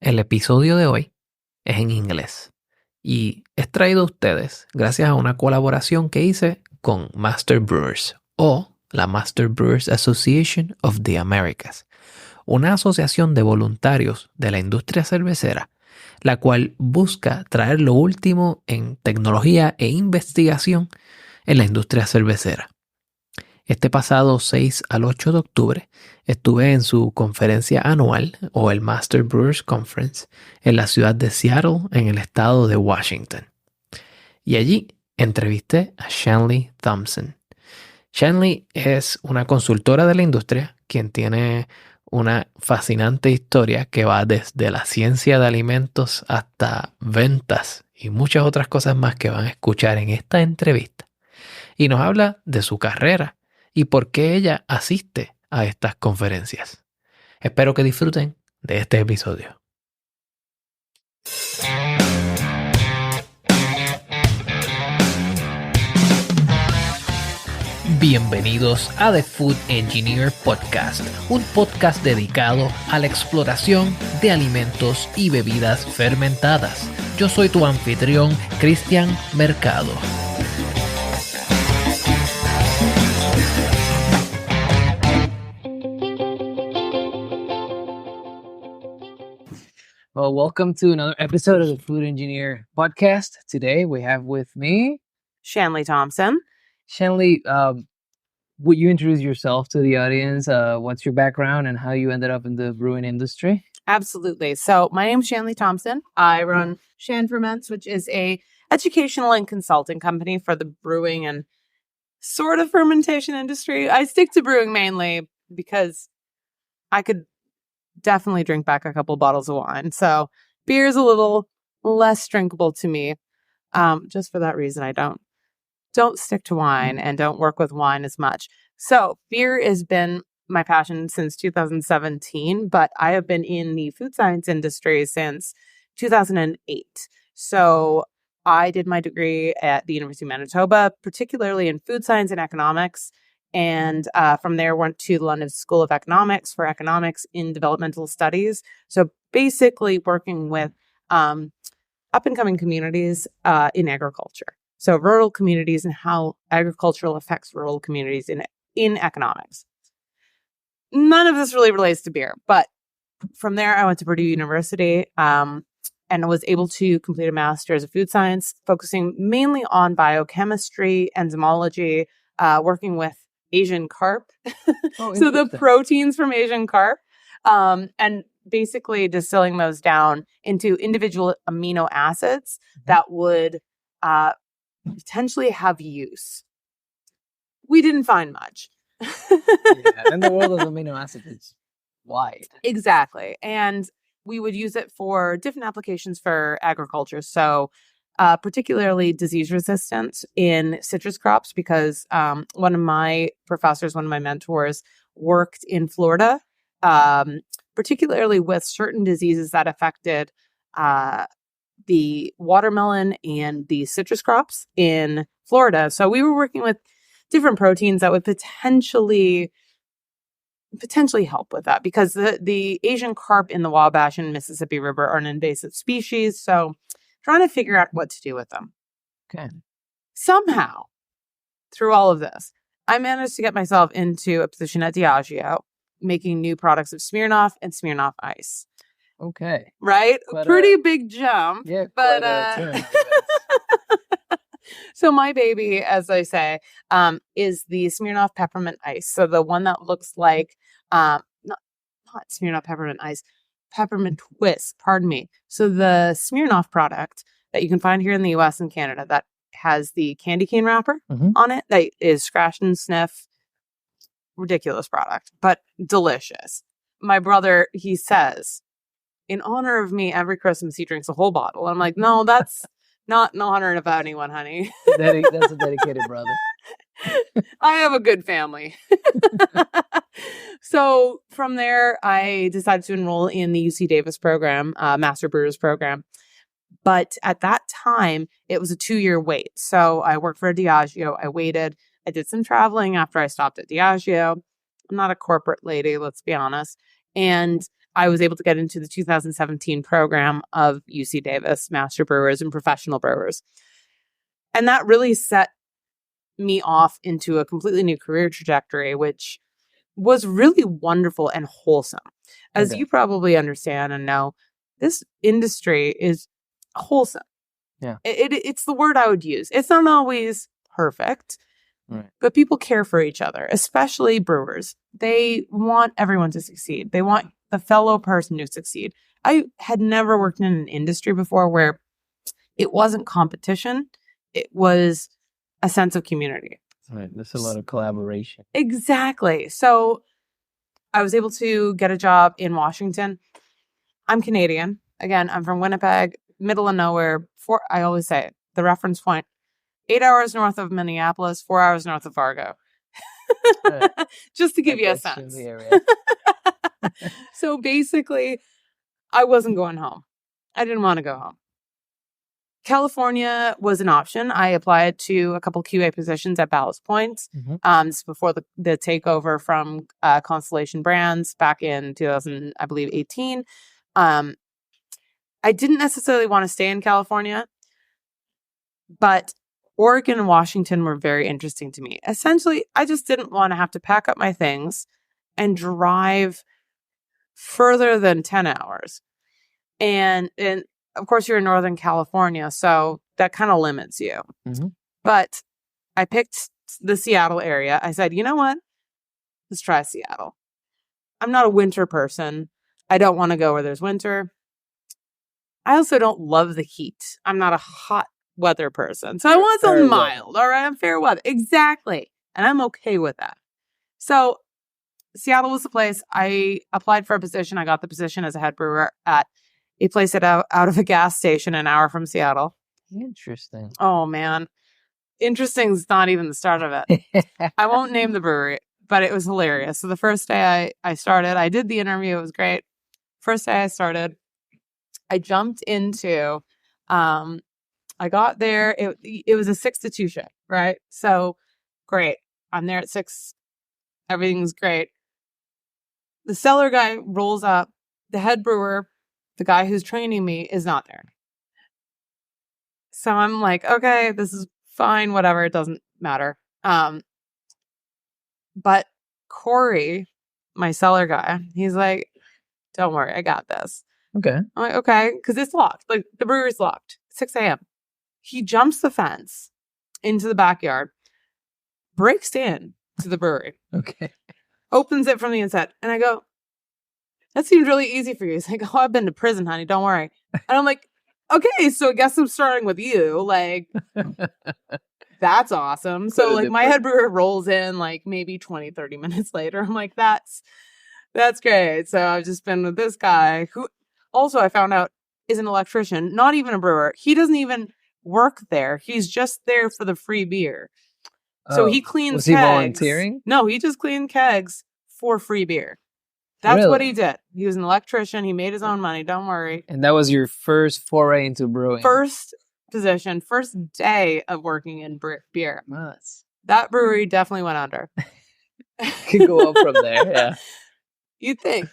El episodio de hoy es en inglés y es traído a ustedes gracias a una colaboración que hice con Master Brewers o la Master Brewers Association of the Americas, una asociación de voluntarios de la industria cervecera, la cual busca traer lo último en tecnología e investigación en la industria cervecera. Este pasado 6 al 8 de octubre estuve en su conferencia anual o el Master Brewers Conference en la ciudad de Seattle, en el estado de Washington. Y allí entrevisté a Shanleigh Thomson. Shanleigh es una consultora de la industria quien tiene una fascinante historia que va desde la ciencia de alimentos hasta ventas y muchas otras cosas más que van a escuchar en esta entrevista. Y nos habla de su carrera y por qué ella asiste a estas conferencias. Espero que disfruten de este episodio. Bienvenidos a The Food Engineer Podcast, un podcast dedicado a la exploración de alimentos y bebidas fermentadas. Yo soy tu anfitrión, Cristian Mercado. Well, welcome to another episode of the Food Engineer Podcast. Today we have with me Shanleigh Thomson. Shanleigh. Would you introduce yourself to the audience? What's your background and how you ended up in the brewing industry? Absolutely. So my name is Shanleigh Thomson. I run Shan Ferments, which is a educational and consulting company for the brewing and sort of fermentation industry. I stick to brewing mainly because I could definitely drink back a couple bottles of wine. So beer is a little less drinkable to me. Just for that reason, I don't stick to wine and don't work with wine as much. So beer has been my passion since 2017, but I have been in the food science industry since 2008. So I did my degree at the University of Manitoba, particularly in food science and economics. And from there, went to the London School of Economics for economics in developmental studies. So basically working with up-and-coming communities in agriculture. So rural communities and how agricultural affects rural communities in economics. None of this really relates to beer, but from there, I went to Purdue University and was able to complete a master's of food science, focusing mainly on biochemistry, enzymology, working with Asian carp. So the proteins from Asian carp, and basically distilling those down into individual amino acids that would potentially have use. We didn't find much. And the world of amino acids is wide. Exactly. And we would use it for different applications for agriculture. So particularly disease resistance in citrus crops, because one of my professors, one of my mentors, worked in Florida, particularly with certain diseases that affected the watermelon and the citrus crops in Florida. So we were working with different proteins that would potentially help with that, because the Asian carp in the Wabash and Mississippi River are an invasive species. So trying to figure out what to do with them. Okay. Somehow, through all of this, I managed to get myself into a position at Diageo, making new products of Smirnoff and Smirnoff Ice. Okay. Right? Pretty big jump. Yeah, but so my baby, as I say, is the Smirnoff Peppermint Ice. So the one that looks like not Smirnoff Peppermint Ice, Peppermint Twist, pardon me. So the Smirnoff product that you can find here in the US and Canada that has the candy cane wrapper on it, that is scratch and sniff. Ridiculous product, but delicious. My brother, he says, in honor of me, every Christmas he drinks a whole bottle. I'm like, no, that's not in honor of anyone, honey. That's a dedicated brother. I have a good family. So from there, I decided to enroll in the UC Davis program, Master Brewers program. But at that time, it was a 2-year wait. So I worked for Diageo. I waited. I did some traveling after I stopped at Diageo. I'm not a corporate lady, let's be honest. And I was able to get into the 2017 program of UC Davis Master Brewers and Professional Brewers. And that really set me off into a completely new career trajectory, which was really wonderful and wholesome. As you probably understand and know, this industry is wholesome. Yeah. It's the word I would use. It's not always perfect, but people care for each other, especially brewers. They want everyone to succeed. They want the fellow person to succeed. I had never worked in an industry before where it wasn't competition. It was a sense of community. Right. There's a lot of collaboration. Exactly. So I was able to get a job in Washington. I'm Canadian. Again, I'm from Winnipeg, middle of nowhere. I always say it, the reference point, 8 hours north of Minneapolis, 4 hours north of Fargo. Right. Just to give you a sense. So basically, I wasn't going home. I didn't want to go home. California was an option. I applied to a couple QA positions at Ballast Point. This is before the takeover from Constellation Brands back in 2000, I believe, 18. I didn't necessarily want to stay in California, but Oregon and Washington were very interesting to me. Essentially, I just didn't want to have to pack up my things and drive further than 10 hours. And of course, you're in Northern California, so that kind of limits you. But I picked the Seattle area. I said, you know what? Let's try Seattle. I'm not a winter person. I don't want to go where there's winter. I also don't love the heat. I'm not a hot weather person. So I want something mild. All right. I'm fair weather. Exactly. And I'm okay with that. So Seattle was the place. I applied for a position. I got the position as a head brewer at a place out of a gas station an hour from Seattle. Interesting. Oh, man. Interesting is not even the start of it. I won't name the brewery, but it was hilarious. So the first day I started, I did the interview. It was great. First day I started, I jumped into, I got there. It was a 6 to 2 shift, right? So great. I'm there at 6. Everything's great. The cellar guy rolls up. The head brewer, the guy who's training me, is not there. So I'm like, okay, this is fine, whatever. It doesn't matter. But Corey, my cellar guy, he's like, don't worry, I got this. Okay. I'm like, okay, because it's locked. Like, the brewery's locked. 6 a.m. He jumps the fence into the backyard, breaks in to the brewery. Okay. Opens it from the inside. And I go, that seems really easy for you. He's like, oh, I've been to prison, honey. Don't worry. And I'm like, okay, so I guess I'm starting with you. Like, that's awesome. So, like, my head brewer rolls in, like, maybe 20, 30 minutes later. I'm like, that's great. So I've just been with this guy who also I found out is an electrician, not even a brewer. He doesn't even work there. He's just there for the free beer. So he cleans was kegs. Was he volunteering? No, he just cleaned kegs for free beer. That's Really? what he did. He was an electrician. He made his own money. Don't worry. And that was your first foray into brewing? First position, first day of working in beer. Nice. That brewery definitely went under. Could go up from there, yeah. You'd think.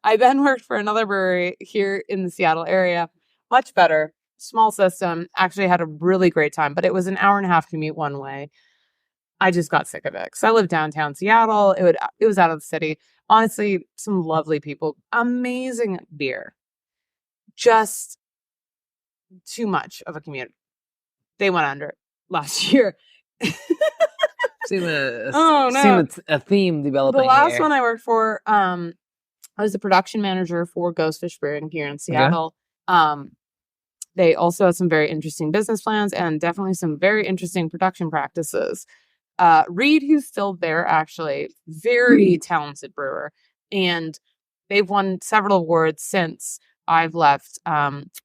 I then worked for another brewery here in the Seattle area. Much better. Small system. Actually had a really great time, but it was an hour and a half commute one way. I just got sick of it because I live downtown Seattle. It was out of the city. Honestly, some lovely people. Amazing beer. Just too much of a commute. They went under last year. Seemed a theme developing. The last here. one I worked for, I was the production manager for Ghostfish Brewing here in Seattle. Okay. They also had some very interesting business plans and definitely some very interesting production practices. Reed, who's still there, actually, very talented brewer. And they've won several awards since I've left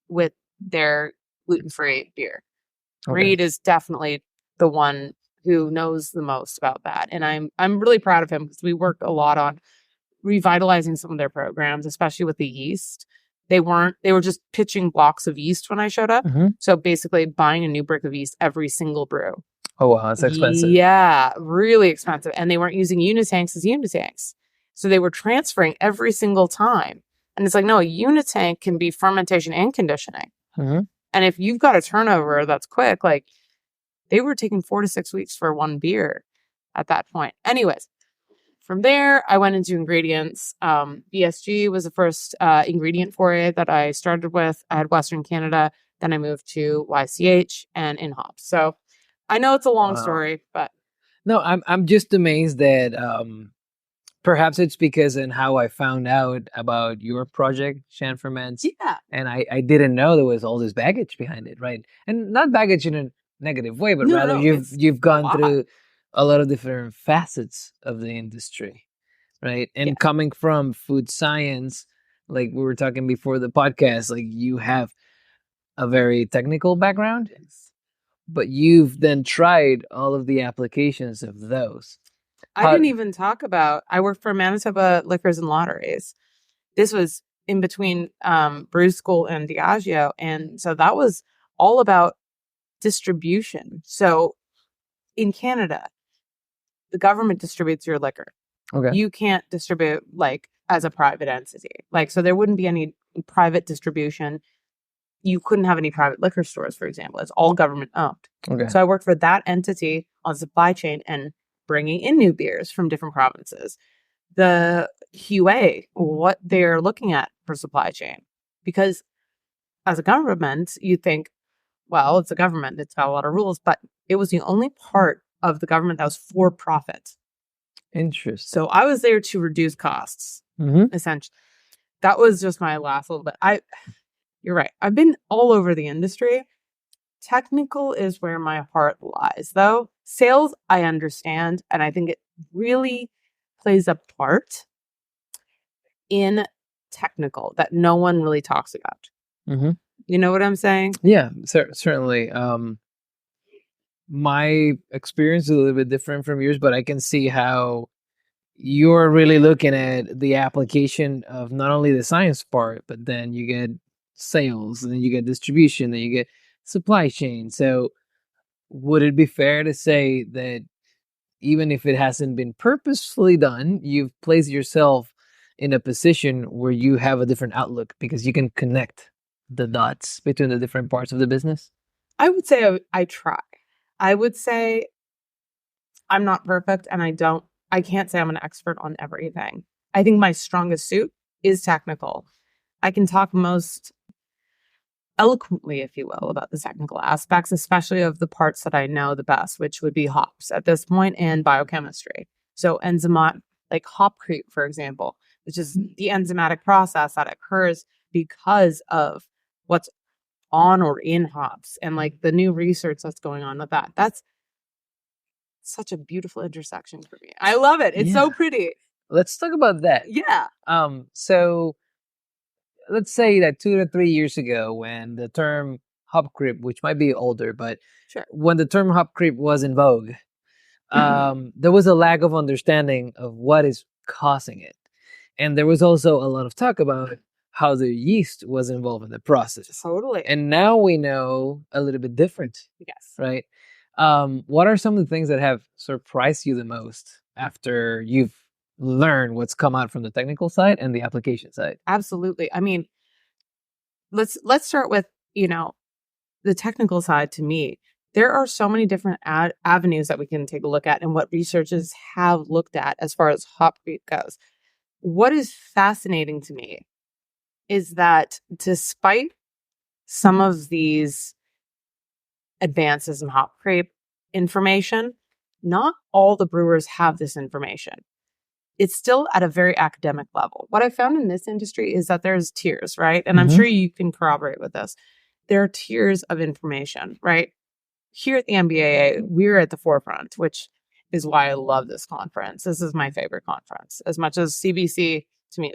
with their gluten-free beer. Okay. Reed is definitely the one who knows the most about that. And I'm really proud of him because we worked a lot on revitalizing some of their programs, especially with the yeast. They were just pitching blocks of yeast when I showed up. Mm-hmm. So basically buying a new brick of yeast every single brew. Oh, wow. That's expensive. Yeah, really expensive. And they weren't using unitanks as unitanks. So they were transferring every single time. And it's like, no, a unit tank can be fermentation and conditioning. Mm-hmm. And if you've got a turnover that's quick, like they were taking 4 to 6 weeks for one beer at that point. Anyways, from there, I went into ingredients. BSG was the first ingredient for it that I started with. I had Western Canada. Then I moved to YCH and in hops. So I know it's a long story, but no, I'm just amazed that perhaps it's because in how I found out about your project, Shan Ferments. Yeah. And I didn't know there was all this baggage behind it, right? And not baggage in a negative way, but rather you've gone through a lot of different facets of the industry, right? And coming from food science, like we were talking before the podcast, like you have a very technical background, but you've then tried all of the applications of those. I didn't even talk about, I worked for Manitoba Liquors and Lotteries. This was in between Brew School and Diageo. And so that was all about distribution. So in Canada, the government distributes your liquor. Okay. You can't distribute like as a private entity. Like, so there wouldn't be any private distribution. You couldn't have any private liquor stores, for example. It's all government owned. Okay. So I worked for that entity on supply chain and bringing in new beers from different provinces. The QA, what they're looking at for supply chain. Because as a government, you think, well, it's a government, it's got a lot of rules, but it was the only part of the government that was for profit. Interesting. So I was there to reduce costs, essentially. That was just my last little bit. You're right. I've been all over the industry. Technical is where my heart lies, though. Sales, I understand, and I think it really plays a part in technical that no one really talks about. Mm-hmm. You know what I'm saying? Yeah, certainly. My experience is a little bit different from yours, but I can see how you're really looking at the application of not only the science part, but then you get sales, and then you get distribution, then you get supply chain. So would it be fair to say that even if it hasn't been purposefully done, you've placed yourself in a position where you have a different outlook because you can connect the dots between the different parts of the business? I would say I try. I would say I'm not perfect, and I can't say I'm an expert on everything. I think my strongest suit is technical. I can talk most eloquently, if you will, about the technical aspects, especially of the parts that I know the best, which would be hops at this point and biochemistry. So like hop creep, for example, which is the enzymatic process that occurs because of what's on or in hops and like the new research that's going on with that. That's such a beautiful intersection for me. I love it. It's so pretty. Let's talk about that. Yeah. So let's say that 2 to 3 years ago, when the term hop creep, which might be older, but when the term hop creep was in vogue, there was a lack of understanding of what is causing it. And there was also a lot of talk about how the yeast was involved in the process. Totally. And now we know a little bit different. Yes. Right? What are some of the things that have surprised you the most after you've learned what's come out from the technical side and the application side? Absolutely. I mean, let's start with, the technical side. To me, there are so many different avenues that we can take a look at and what researchers have looked at as far as hop creep goes. What is fascinating to me is that despite some of these advances in hop creep information, not all the brewers have this information. It's still at a very academic level. What I found in this industry is that there's tiers, right? And I'm sure you can corroborate with this. There are tiers of information, right? Here at the MBAA, we're at the forefront, which is why I love this conference. This is my favorite conference. As much as CBC, to me,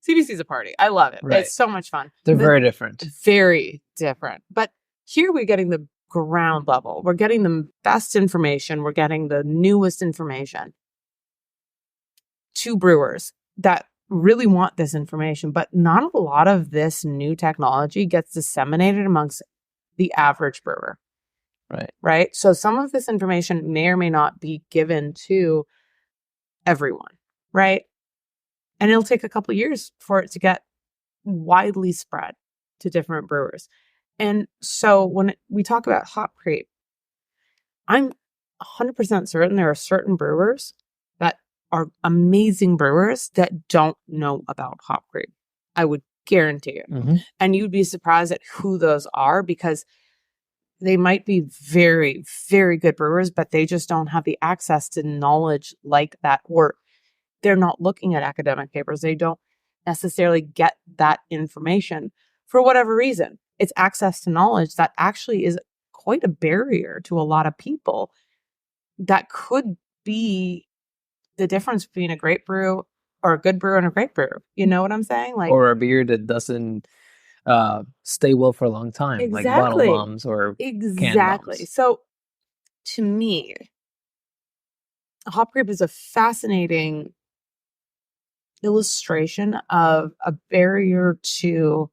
CBC is a party. I love it. Right. It's so much fun. They're very different. Very different. But here we're getting the ground level. We're getting the best information. We're getting the newest information to brewers that really want this information. But not a lot of this new technology gets disseminated amongst the average brewer. Right. So some of this information may or may not be given to everyone. Right. And it'll take a couple of years for it to get widely spread to different brewers. And so when we talk about hop creep, I'm 100% certain there are certain brewers that are amazing brewers that don't know about hop creep. I would guarantee you. And you'd be surprised at who those are, because they might be very, very good brewers, but they just don't have the access to knowledge like that, or they're not looking at academic papers. They don't necessarily get that information for whatever reason. It's access to knowledge that actually is quite a barrier to a lot of people. That could be the difference between a great brew or a good brew and a great brew. You know what I'm saying? Like, or a beer that doesn't stay well for a long time, like bottle bombs or can bombs. So to me, hop creep is a fascinating illustration of a barrier to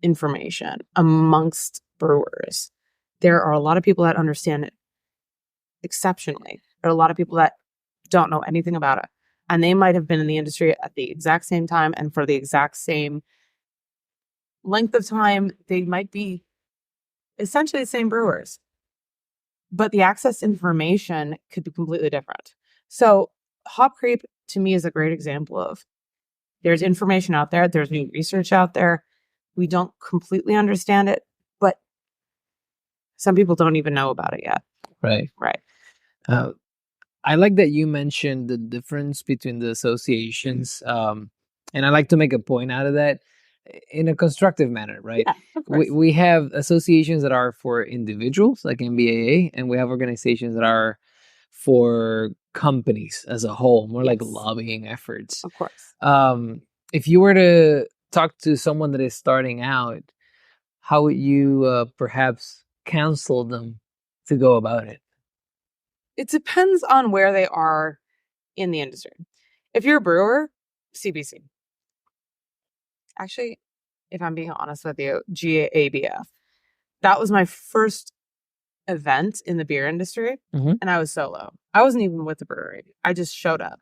information amongst brewers. There are a lot of people that understand it exceptionally. There are a lot of people that don't know anything about it. And they might have been in the industry at the exact same time and for the exact same length of time. They might be essentially the same brewers, but the access to information could be completely different. So hop creep to me is a great example of there's information out there. There's new research out there. We don't completely understand it, but some people don't even know about it yet. Right. I like that you mentioned the difference between the associations. And I like to make a point out of that in a constructive manner, right? Yeah, of course. We have associations that are for individuals, like MBAA, and we have organizations that are for companies as a whole, more like lobbying efforts. Of course. If you were to talk to someone that is starting out, how would you perhaps counsel them to go about it? It depends on where they are in the industry. If you're a brewer, CBC. Actually, if I'm being honest with you, GABF. That was my first event in the beer industry, and I was solo. I wasn't even with the brewery. I just showed up.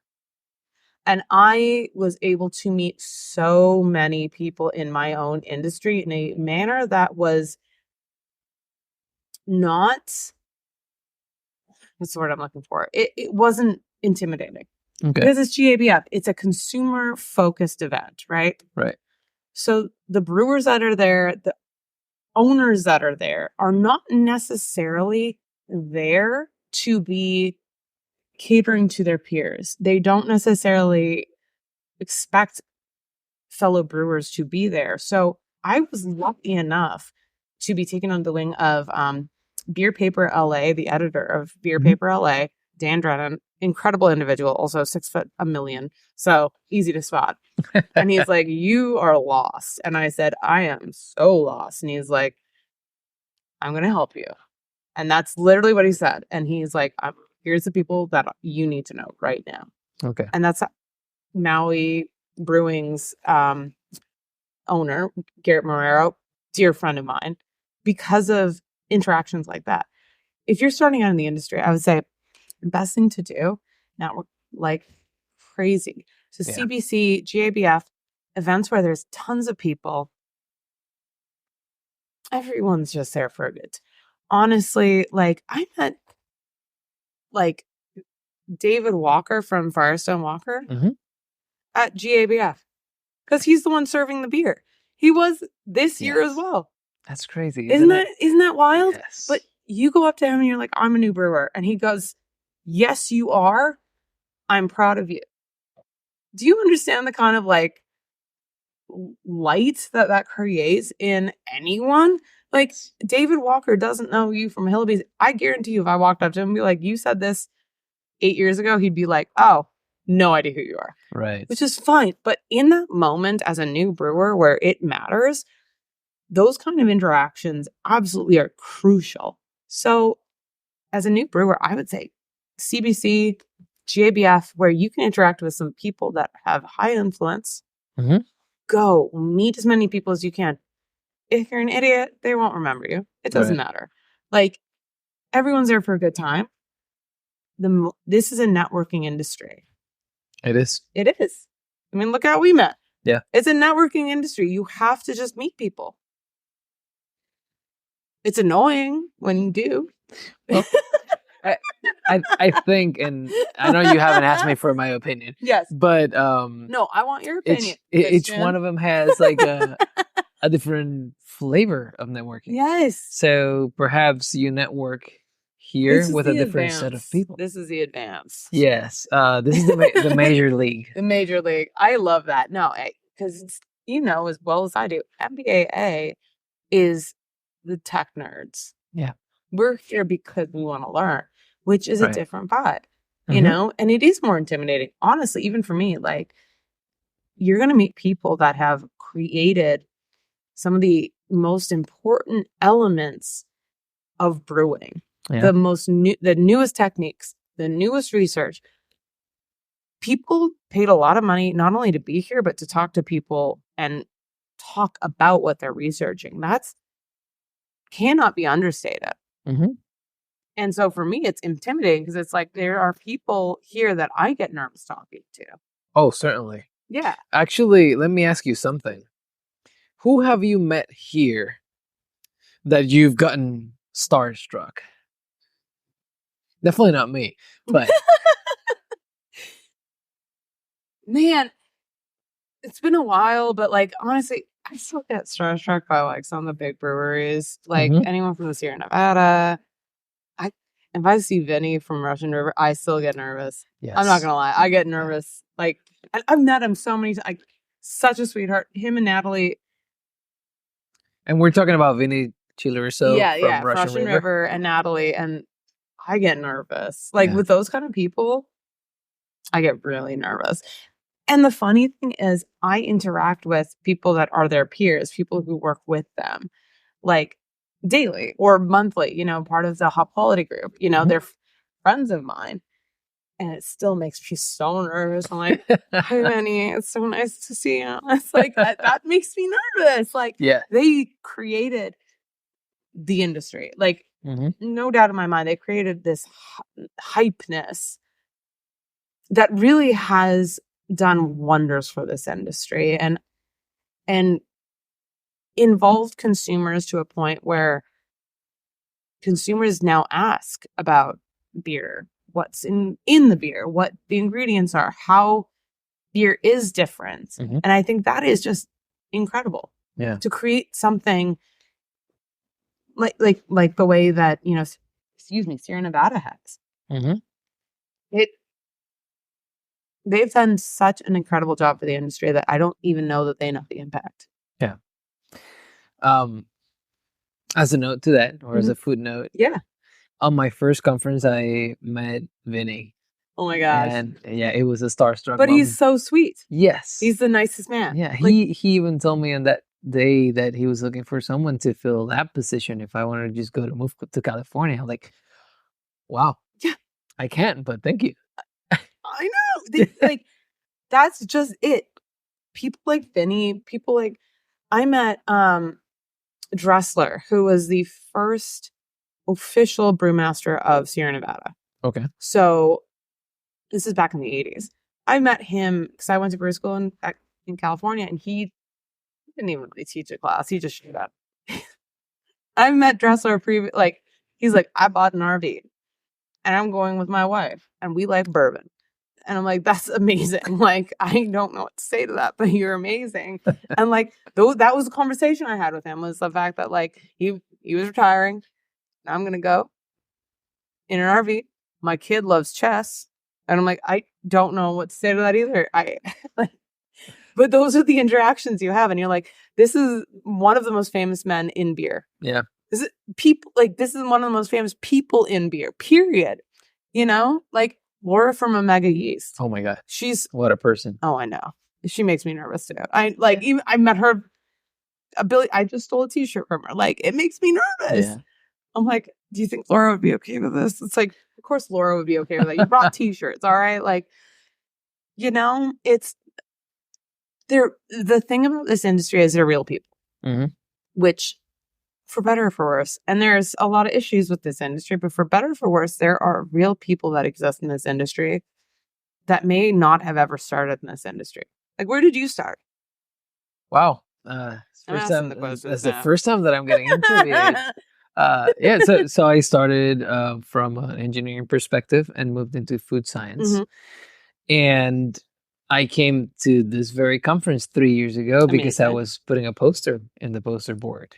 And I was able to meet so many people in my own industry in a manner that was not... What's the word I'm looking for? It wasn't intimidating. Okay. Because it's GABF. It's a consumer-focused event, right? Right. So the brewers that are there, the owners that are there, are not necessarily there to be catering to their peers. They don't necessarily expect fellow brewers to be there. So I was lucky enough to be taken on the wing of Beer Paper LA, the editor of Beer Paper LA, Dan Drennan, incredible individual, also 6'1", so easy to spot. And he's like, "You are lost." And I said, "I am so lost." And he's like, "I'm going to help you." And that's literally what he said. And he's like, "Here's the people that you need to know right now." Okay. And that's Maui Brewing's owner, Garrett Marrero, dear friend of mine, because of interactions like that. If you're starting out in the industry, I would say the best thing to do, network like crazy. So CBC, GABF, events where there's tons of people, everyone's just there for a good time. Honestly, like I met like David Walker from Firestone Walker at GABF because he's the one serving the beer. He was this year as well. That's crazy. Isn't that wild? Yes. But you go up to him and you're like, "I'm a new brewer." And he goes, "Yes, you are. I'm proud of you." Do you understand the kind of like light that creates in anyone? Like David Walker doesn't know you from Hillbillies. I guarantee you if I walked up to him and be like, "You said this 8 years ago," he'd be like, "Oh, no idea who you are." Right. Which is fine. But in that moment as a new brewer where it matters, those kind of interactions absolutely are crucial. So as a new brewer, I would say CBC, GABF, where you can interact with some people that have high influence. Go meet as many people as you can. If you're an idiot, they won't remember you. It doesn't matter. Like everyone's there for a good time. This is a networking industry. It is. It is. I mean, look how we met. Yeah. It's a networking industry. You have to just meet people. It's annoying when you do. Well, I think, and I know you haven't asked me for my opinion. Yes. But no, I want your opinion. each one of them has like a different flavor of networking. Yes. So perhaps you network here with a different set of people. This is the advance. Yes. This is the major league. The major league. I love that. No, because you know as well as I do, MBAA is the tech nerds. Yeah. We're here because we want to learn, which is a different vibe, you Mhm. know, and it is more intimidating. Honestly, even for me, like you're going to meet people that have created some of the most important elements of brewing, Yeah. the newest techniques, the newest research. People paid a lot of money, not only to be here, but to talk to people and talk about what they're researching. That's cannot be understated. Mhm. And so for me, it's intimidating because it's like there are people here that I get nervous talking to. Oh, certainly. Yeah. Actually, let me ask you something. Who have you met here that you've gotten starstruck? Definitely not me, but Man, it's been a while, but like honestly, I still get starstruck by like some of the big breweries, like Mhm. anyone from the Sierra Nevada. If I see Vinny from Russian River, I still get nervous. yes. I'm not gonna lie, I get nervous. Like I've met him so many times. Like, such a sweetheart. Him and Natalie. And we're talking about Vinny Chilaruso from Russian River and Natalie, and I get nervous. Like Yeah. with those kind of people, I get really nervous. And the funny thing is, I interact with people that are their peers, people who work with them, like daily or monthly, you know, part of the hop quality group, you know, Mhm. they're friends of mine. And it still makes me so nervous. I'm like, hi, Vinny, it's so nice to see you. It's like, that makes me nervous. Like, Yeah. they created the industry. Like, Mhm. no doubt in my mind, they created this hypeness that really has done wonders for this industry and involved consumers to a point where consumers now ask about beer, what's in the beer, what the ingredients are, how beer is different. Mhm. And I think that is just incredible. Yeah. To create something like the way that, you know, Sierra Nevada has. Mhm. They've done such an incredible job for the industry that I don't even know that they know the impact. Yeah. As a note to that, or as a footnote, Yeah. on my first conference, I met Vinny. Oh my gosh. And yeah, it was a starstruck But moment. he's so sweet. Yes. He's the nicest man. Yeah, Like, he even told me on that day that he was looking for someone to fill that position if I wanted to just move to California. I'm like, wow. Yeah. I can't, but thank you. I know. Like, that's just it. People like Vinny, people like, I met Dressler, who was the first official brewmaster of Sierra Nevada. Okay. So this is back in the 80s. I met him because I went to brew school in California, and he didn't even really teach a class. He just showed up. I met Dressler he's like, I bought an RV and I'm going with my wife and we like bourbon. And I'm like, that's amazing. Like, I don't know what to say to that, but you're amazing. And like, that was the conversation I had with him, was the fact that like he was retiring. Now I'm going to go in an RV. My kid loves chess. And I'm like, I don't know what to say to that either. But those are the interactions you have. And you're like, this is one of the most famous men in beer. Yeah. This is one of the most famous people in beer, period. You know, like Laura from Omega Yeast. Oh my God. She's What a person. Oh, I know. She makes me nervous too. Even I met her I just stole a t-shirt from her. Like, it makes me nervous. Yeah. I'm like, do you think Laura would be okay with this? It's like, of course Laura would be okay with that. You brought t-shirts, all right? Like, you know, the thing about this industry is they're real people. Mm-hmm. Which, for better or for worse, and there's a lot of issues with this industry, but for better or for worse, there are real people that exist in this industry that may not have ever started in this industry. Like, where did you start? Wow. I'm First asking time, the questions that's the now. first time that I'm getting interviewed. Yeah, so I started from an engineering perspective and moved into food science. Mhm. And I came to this very conference 3 years ago because I Amazing. was putting a poster in the poster board.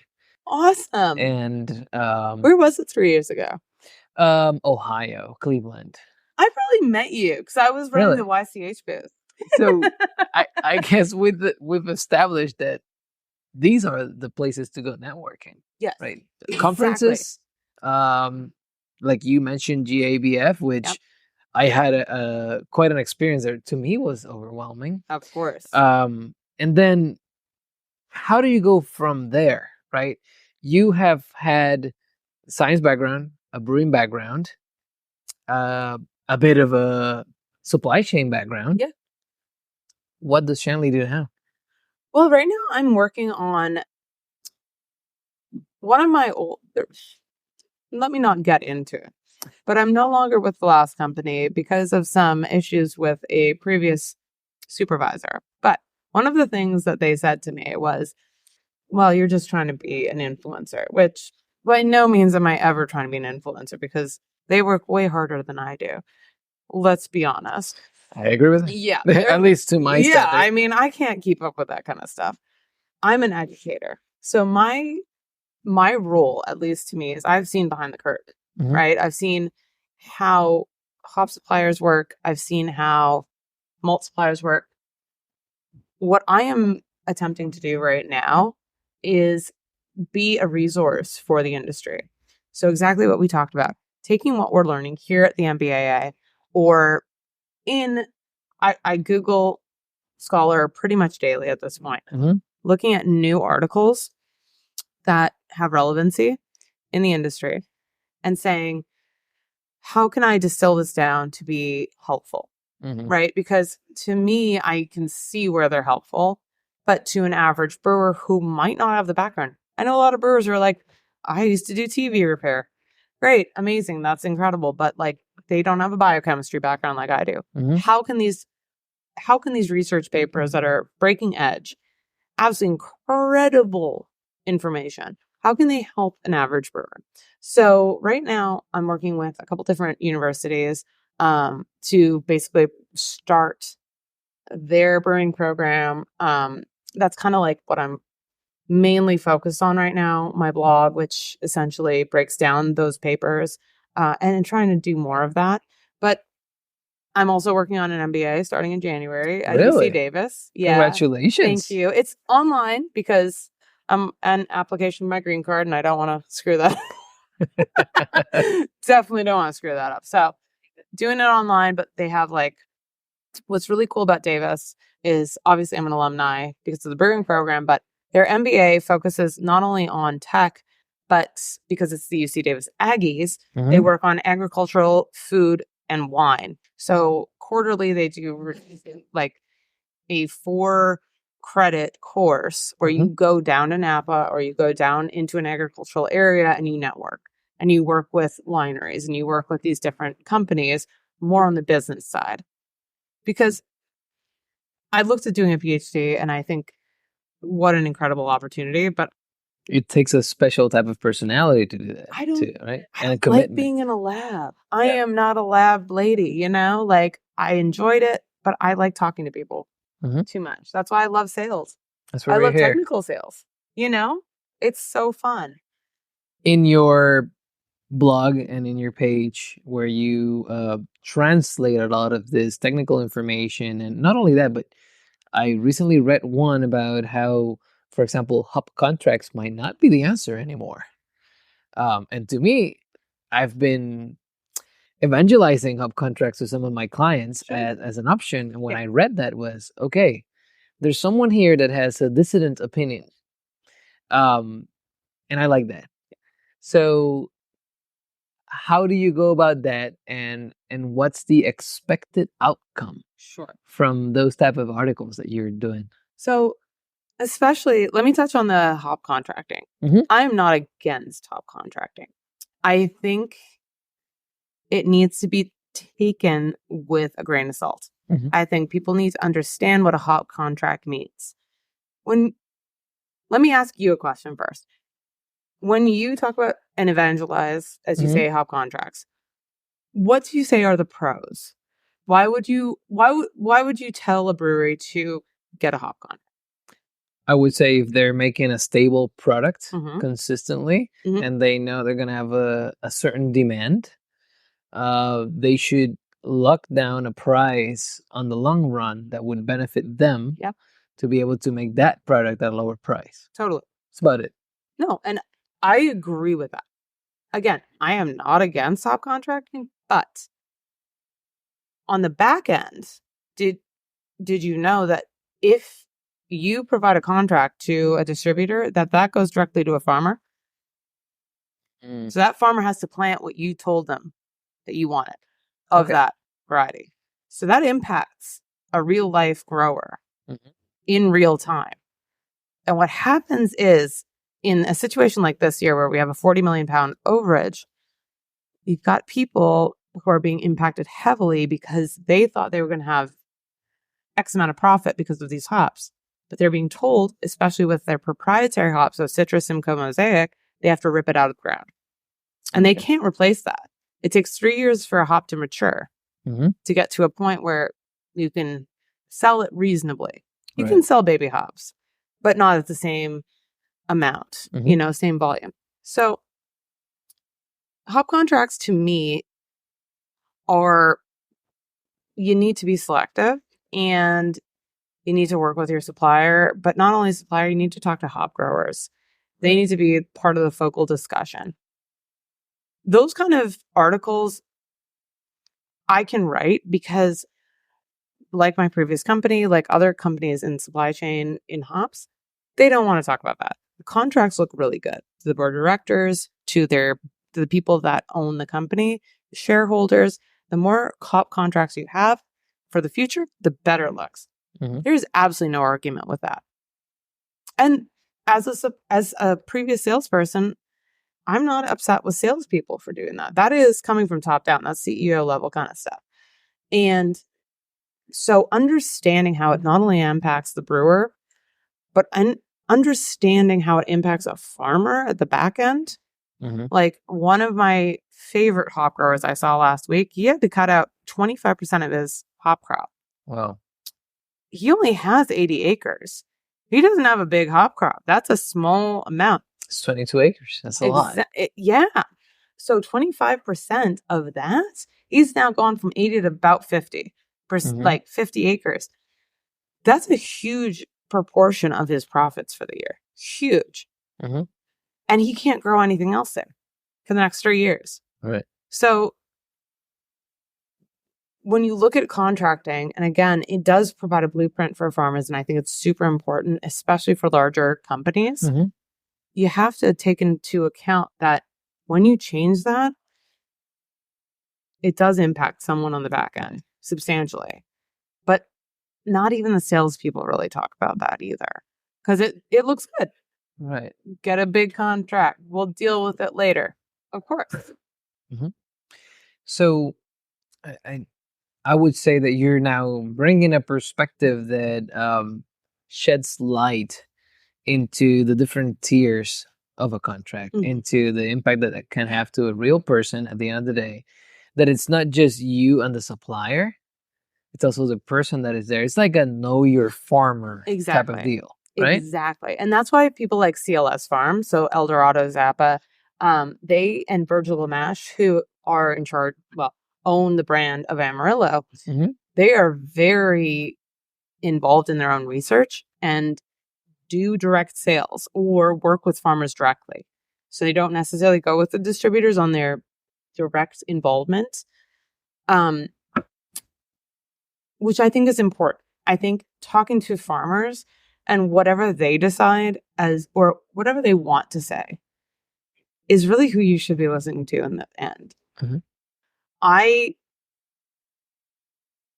Awesome. And Where was it 3 years ago? Ohio, Cleveland. I probably met you because I was running the Really? YCH booth. So I guess we've established that these are the places to go networking, Yes. right? Exactly. Conferences, like you mentioned, GABF, which Yep. I had a quite an experience there. To me, was overwhelming. Of course. And then, how do you go from there, right? You have had science background, a brewing background, a bit of a supply chain background. Yeah. What does Shanleigh do now? Well, right now I'm working on one of my old. Let me not get into it, but I'm no longer with the last company because of some issues with a previous supervisor. But one of the things that they said to me was, well, you're just trying to be an influencer, which by no means am I ever trying to be an influencer because they work way harder than I do. Let's be honest. I agree with that. Yeah. At least to my Yeah. standard. I mean, I can't keep up with that kind of stuff. I'm an educator. So my role, at least to me, is I've seen behind the curtain, Mhm. right? I've seen how hop suppliers work. I've seen how malt suppliers work. What I am attempting to do right now is be a resource for the industry. So exactly what we talked about, taking what we're learning here at the MBAA or I Google Scholar pretty much daily at this point, Mhm. looking at new articles that have relevancy in the industry and saying, how can I distill this down to be helpful? Mhm. Right? Because to me, I can see where they're helpful, but to an average brewer who might not have the background. I know a lot of brewers who are like, I used to do TV repair. Great, amazing, that's incredible. But like they don't have a biochemistry background like I do. Mhm. How can these research papers that are breaking edge, absolutely incredible information, how can they help an average brewer? So right now I'm working with a couple different universities to basically start their brewing program. That's kind of like what I'm mainly focused on right now, my blog, which essentially breaks down those papers and trying to do more of that. But I'm also working on an MBA starting in January at Really? UC Davis. Yeah. Congratulations. Thank you. It's online because I'm an application for my green card and I don't want to screw that. Definitely don't want to screw that up. So doing it online, but they have like, what's really cool about Davis is obviously I'm an alumni because of the brewing program, but their MBA focuses not only on tech, but because it's the UC Davis Aggies, they Mhm. work on agricultural, food, and wine. So quarterly they do like a 4-credit course where you go down to Napa or you go down into an agricultural area and you network and you work with wineries and you work with these different companies more on the business side. Because I looked at doing a PhD and I think what an incredible opportunity, but It takes a special type of personality to do that. I don't- too, right? I And a don't commitment. like being in a lab. I Yeah. am not a lab lady, you know? Like I enjoyed it, but I like talking to people Mhm. too much. That's why I love sales. That's why I we're love here. technical sales. You know? It's so fun. In your blog and in your page where you translate a lot of this technical information, and not only that, but I recently read one about how, for example, hop contracts might not be the answer anymore. And to me, I've been evangelizing hop contracts to some of my clients Sure. as an option. And when Yeah. I read that was, okay, there's someone here that has a dissident opinion. And I like that. So how do you go about that, and what's the expected outcome Sure. from those type of articles that you're doing? So especially, let me touch on the hop contracting. Mhm. I'm not against hop contracting. I think it needs to be taken with a grain of salt. Mhm. I think people need to understand what a hop contract means. Let me ask you a question first. When you talk about and evangelize, as you Mhm. say, hop contracts, what do you say are the pros? Why would you tell a brewery to get a hop contract? I would say if they're making a stable product Mhm. consistently Mhm. and they know they're going to have a certain demand, they should lock down a price on the long run that would benefit them Yep. to be able to make that product at a lower price. Totally. That's about it. No, and I agree with that. Again, I am not against hop contracting, but on the back end, did you know that if you provide a contract to a distributor, that goes directly to a farmer? So that farmer has to plant what you told them that you wanted of Okay. that variety. So that impacts a real life grower Mhm. in real time. And what happens is in a situation like this year where we have a 40 million pound overage, you've got people who are being impacted heavily because they thought they were going to have X amount of profit because of these hops. But they're being told, especially with their proprietary hops, so Citrus, Simcoe, Mosaic, they have to rip it out of the ground. And they can't replace that. It takes 3 years for a hop to mature Mhm. to get to a point where you can sell it reasonably. You can Right. sell baby hops, but not at the same amount, Mhm. same volume. So hop contracts to me are, you need to be selective and you need to work with your supplier, but not only supplier, you need to talk to hop growers. They need to be part of the focal discussion. Those kind of articles I can write because, like my previous company, like other companies in supply chain in hops, they don't want to talk about that. The contracts look really good to the board of directors, to the people that own the company, the shareholders. The more hop contracts you have for the future, the better it looks. Mhm. There's absolutely no argument with that. And as a previous salesperson, I'm not upset with salespeople for doing that. That is coming from top down. That's CEO level kind of stuff. And so understanding how it not only impacts the brewer, but understanding how it impacts a farmer at the back end. Mhm. Like one of my favorite hop growers I saw last week, he had to cut out 25% of his hop crop. Wow. He only has 80 acres. He doesn't have a big hop crop. That's a small amount. It's 22 acres. That's a lot. Yeah. So 25% of that, he's now gone from 80 to about 50, Mhm. like 50 acres. That's a huge proportion of his profits for the year. Huge. Mhm. And he can't grow anything else there for the next 3 years. Right. So when you look at contracting, and again, it does provide a blueprint for farmers, and I think it's super important, especially for larger companies. Mhm. You have to take into account that when you change that, it does impact someone on the back end substantially. But not even the salespeople really talk about that either, because it looks good. Right. Get a big contract. We'll deal with it later. Of course. So I would say that you're now bringing a perspective that sheds light into the different tiers of a contract, Mhm. into the impact that it can have to a real person at the end of the day. That it's not just you and the supplier, it's also the person that is there. It's like a know your farmer type of Exactly. deal, right? Exactly. And that's why people like CLS Farms, so Eldorado Zappa, they and Virgil Lamash, who are in charge, own the brand of Amarillo, Mhm. they are very involved in their own research and do direct sales or work with farmers directly. So they don't necessarily go with the distributors on their direct involvement, which I think is important. I think talking to farmers and whatever they decide or whatever they want to say is really who you should be listening to in the end. Mhm. I,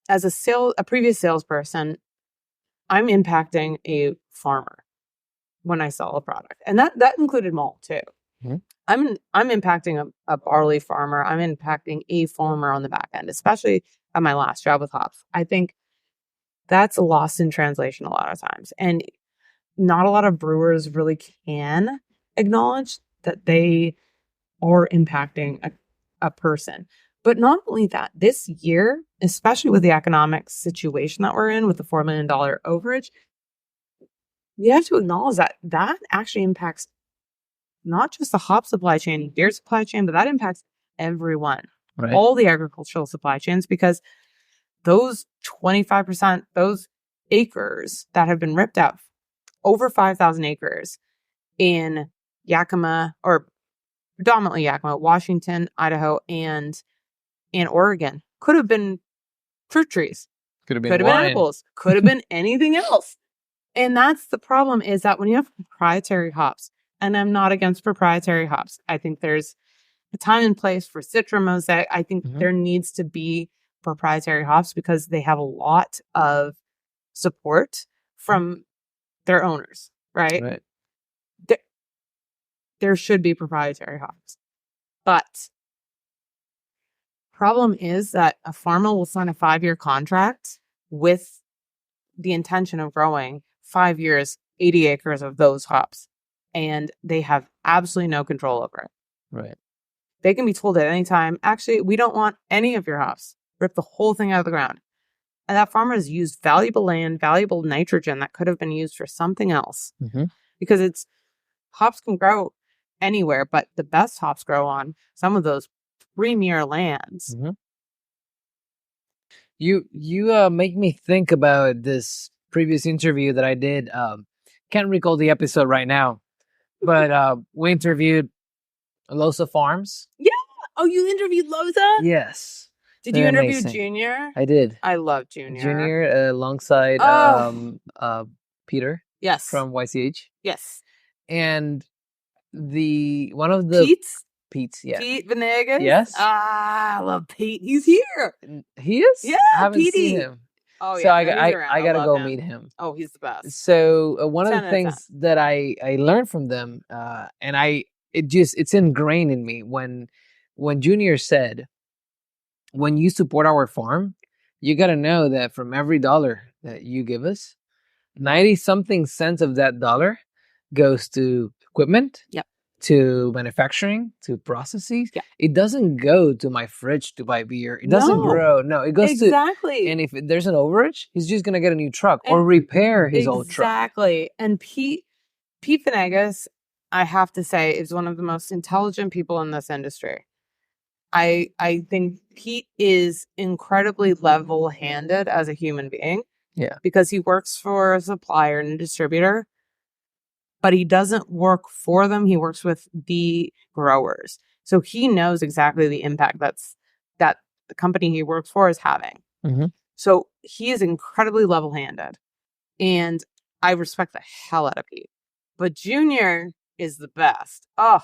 as a previous salesperson, I'm impacting a farmer when I sell a product, and that included malt too. Mhm. I'm impacting a barley farmer. I'm impacting a farmer on the back end, especially at my last job with hops. I think that's lost in translation a lot of times. And not a lot of brewers really can acknowledge that they are impacting a person. But not only that, this year, especially with the economic situation that we're in with the $4 million overage, you have to acknowledge that that actually impacts not just the hop supply chain, beer supply chain, but that impacts everyone, Right. all the agricultural supply chains, because those 25%, those acres that have been ripped out, over 5,000 acres in Yakima, or predominantly Yakima, Washington, Idaho, and Oregon, could have been fruit trees, Could have been could have been wine. apples, could have been anything else. And that's the problem, is that when you have proprietary hops, and I'm not against proprietary hops, I think there's a time and place for Citra Mosaic. I think Mhm. there needs to be proprietary hops because they have a lot of support from their owners, right? Right. There should be proprietary hops. But problem is that a farmer will sign a 5-year contract with the intention of growing 5 years, 80 acres of those hops, and they have absolutely no control over it. Right. They can be told at any time, actually, we don't want any of your hops. Rip the whole thing out of the ground. And that farmer has used valuable land, valuable nitrogen that could have been used for something else. Mhm. Because hops can grow anywhere, but the best hops grow on some of those premier lands. Mhm. You make me think about this previous interview that I did. Can't recall the episode right now, but we interviewed Losa Farms. Yeah. Oh, you interviewed Loza? Yes, Did you they're interview amazing. Junior? I did. I love Junior. Junior alongside Oh. Peter Yes. from YCH, Yes. and one of the Pete's, yeah. Pete Venegas? Yes. Ah, I love Pete. He's here. He is? Yeah, I haven't seen Petey. him. Oh, So yeah. I no, he's around. I gotta love go him. meet him. Oh, he's the best. So one of 10 the out of things that I learned from them, and it's ingrained in me when Junior said, when you support our farm, you gotta know that from every dollar that you give us, 90 something cents of that dollar goes to equipment. Yep. To manufacturing, to processes. Yeah. It doesn't go to my fridge to buy beer. It doesn't No. grow. No, it goes to. Exactly. And if there's an overage, he's just gonna get a new truck or repair his old truck. Exactly. And Pete Venegas, I have to say, is one of the most intelligent people in this industry. I think Pete is incredibly level-handed as a human being. Yeah. Because he works for a supplier and a distributor, but he doesn't work for them. He works with the growers. So he knows exactly the impact that the company he works for is having. Mhm. So he is incredibly level-handed. And I respect the hell out of Pete. But Junior is the best. Oh,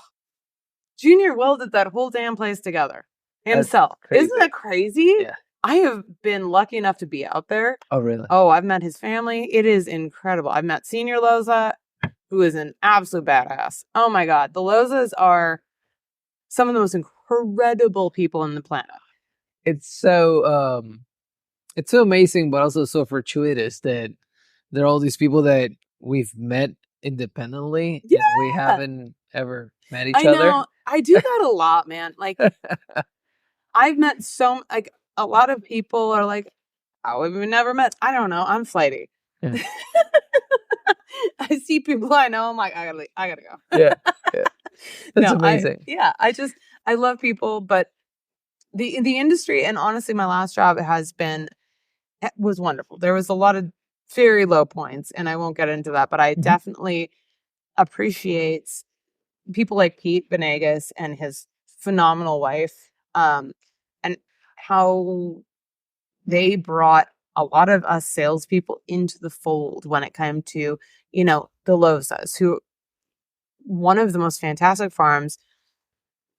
Junior welded that whole damn place together himself. crazy. Isn't that crazy? Yeah. I have been lucky enough to be out there. Oh, really? Oh, I've met his family. It is incredible. I've met Senior Loza, who is an absolute badass. Oh my God. The Lozas are some of the most incredible people on the planet. It's so amazing, but also so fortuitous that there are all these people that we've met independently. Yeah. And we haven't ever met each I other. know. I do that a lot, man. Like, I've met a lot of people are like, oh, we've never met. I don't know. I'm flighty. Yeah. I see people I know. I'm like, I gotta go. Yeah. That's amazing. I love people, but the industry, and honestly, my last job was wonderful. There was a lot of very low points, and I won't get into that, but I definitely appreciate people like Pete Venegas and his phenomenal wife, and how they brought a lot of us salespeople into the fold when it came to, the Lozas, who one of the most fantastic farms,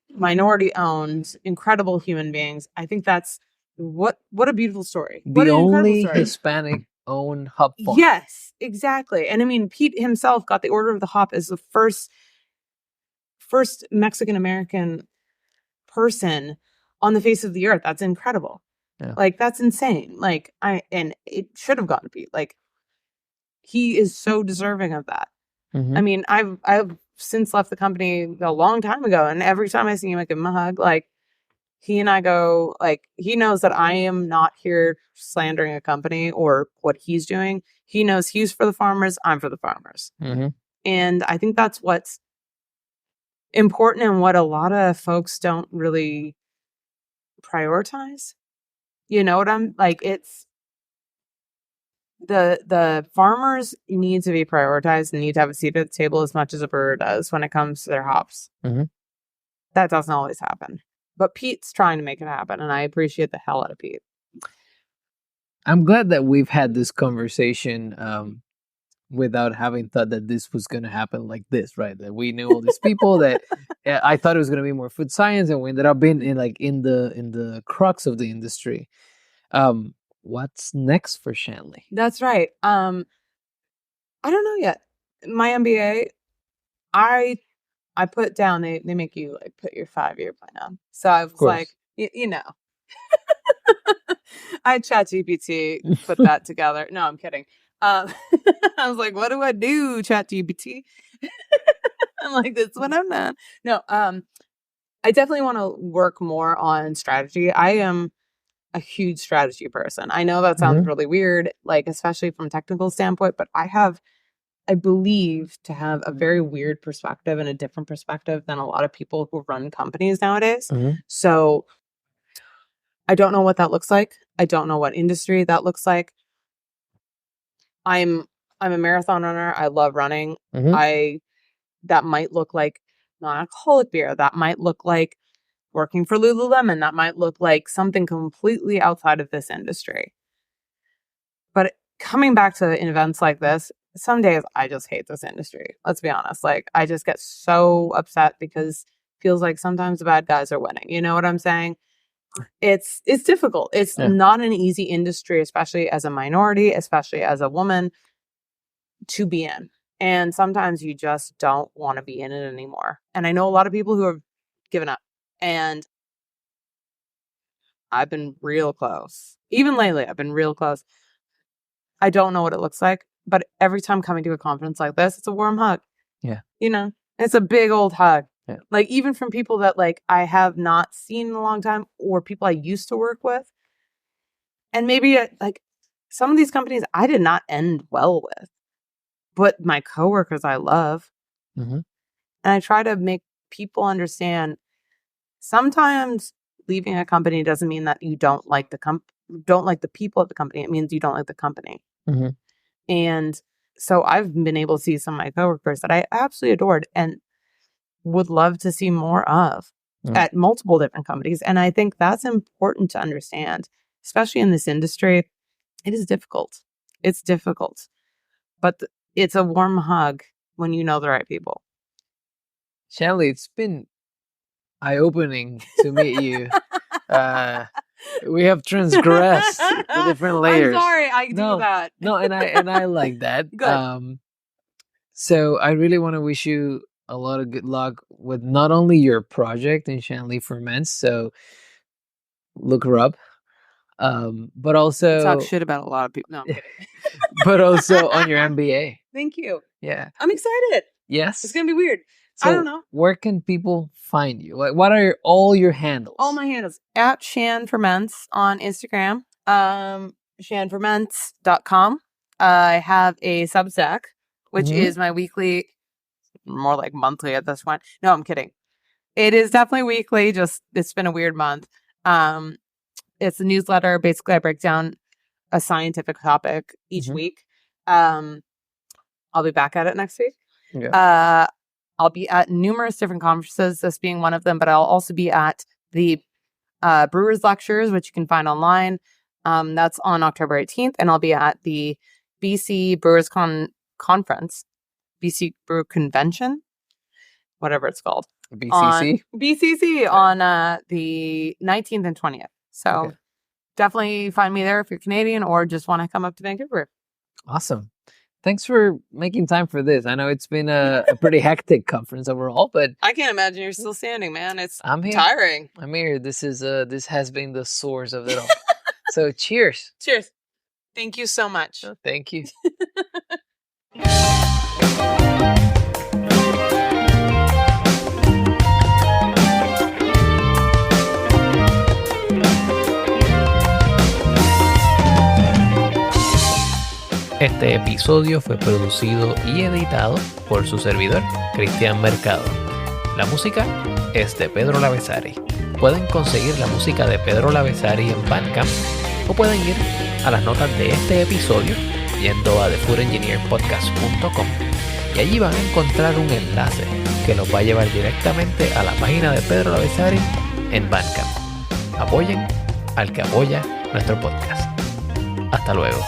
minority owned, incredible human beings. I think that's what a beautiful story. What The an incredible only story. Hispanic owned hop farm. Yes, exactly. And I mean, Pete himself got the Order of the Hop as the first Mexican American person on the face of the earth. That's incredible. Yeah. Like, that's insane. Like, and it should have gone to Pete. Like, he is so deserving of that. Mhm. I mean, I've since left the company a long time ago, and every time I see him, I give him a hug. Like, he and I go, like, he knows that I am not here slandering a company or what he's doing. He knows he's for the farmers, I'm for the farmers. Mhm. And I think that's what's important and what a lot of folks don't really prioritize. You know what I'm like? It's the farmers need to be prioritized and need to have a seat at the table as much as a brewer does when it comes to their hops. Mhm. That doesn't always happen. But Pete's trying to make it happen, and I appreciate the hell out of Pete. I'm glad that we've had this conversation without having thought that this was going to happen like this, right? That we knew all these people that I thought it was going to be more food science, and we ended up being in the crux of the industry. What's next for Shanleigh? That's right. I don't know yet. My MBA, I put down, they make you like put your 5-year plan on. So I was course. like, you know. I had ChatGPT put that together. No, I'm kidding. I was like, what do I do, ChatGPT? I'm like, that's what I'm not. No, I definitely want to work more on strategy. I am a huge strategy person. I know that sounds really weird, like especially from a technical standpoint, but I believe to have a very weird perspective and a different perspective than a lot of people who run companies nowadays. Mhm. So I don't know what that looks like. I don't know what industry that looks like. I'm a marathon runner. I love running. Mhm. That might look like non-alcoholic beer. That might look like working for Lululemon. That might look like something completely outside of this industry. But coming back to events like this, some days I just hate this industry. Let's be honest. Like, I just get so upset because it feels like sometimes the bad guys are winning. You know what I'm saying? It's difficult. It's Yeah. not an easy industry, especially as a minority, especially as a woman, to be in. And sometimes you just don't want to be in it anymore. And I know a lot of people who have given up. And I've been real close. Even lately, I've been real close. I don't know what it looks like, but every time coming to a conference like this, it's a warm hug. Yeah. You know, it's a big old hug. Yeah. Like, even from people that like I have not seen in a long time or people I used to work with. And maybe like some of these companies I did not end well with, but my coworkers I love. Mhm. And I try to make people understand sometimes leaving a company doesn't mean that you don't like don't like the people at the company. It means you don't like the company. Mhm. And so I've been able to see some of my coworkers that I absolutely adored and would love to see more of at multiple different companies. And I think that's important to understand, especially in this industry. It is difficult. It's difficult, but it's a warm hug when you know the right people. Shanleigh, it's been eye-opening to meet you. We have transgressed the different layers. I'm sorry, I do that. No, and I like that. Good. So I really want to wish you a lot of good luck with not only your project in Shanleigh Ferments, so look her up, but also Talk shit about a lot of people. No, I'm kidding. but also on your MBA. Thank you. Yeah. I'm excited. Yes. It's gonna be weird. So I don't know. Where can people find you? Like, what are all your handles? All my handles at Shan Ferments on Instagram. ShanFerments.com. I have a Substack, which is my weekly, more like monthly at this point. No, I'm kidding. It is definitely weekly. Just it's been a weird month. It's a newsletter. Basically, I break down a scientific topic each week. I'll be back at it next week. Yeah. I'll be at numerous different conferences, this being one of them, but I'll also be at the Brewers lectures, which you can find online. That's on October 18th, and I'll be at the BC Brewers Conference, BC Brewer Convention, whatever it's called. BCC? On the 19th and 20th. So definitely find me there if you're Canadian or just want to come up to Vancouver. Awesome. Thanks for making time for this. I know it's been a pretty hectic conference overall, but I can't imagine you're still standing, man. It's I'm here. tiring. I'm here. This has been the source of it all. So cheers. Cheers. Thank you so much. Oh, thank you. Este episodio fue producido y editado por su servidor, Cristian Mercado. La música es de Pedro Lavesari. Pueden conseguir la música de Pedro Lavesari en Bandcamp o pueden ir a las notas de este episodio yendo a thefoodengineerpodcast.com y allí van a encontrar un enlace que los va a llevar directamente a la página de Pedro Lavesari en Bandcamp. Apoyen al que apoya nuestro podcast. Hasta luego.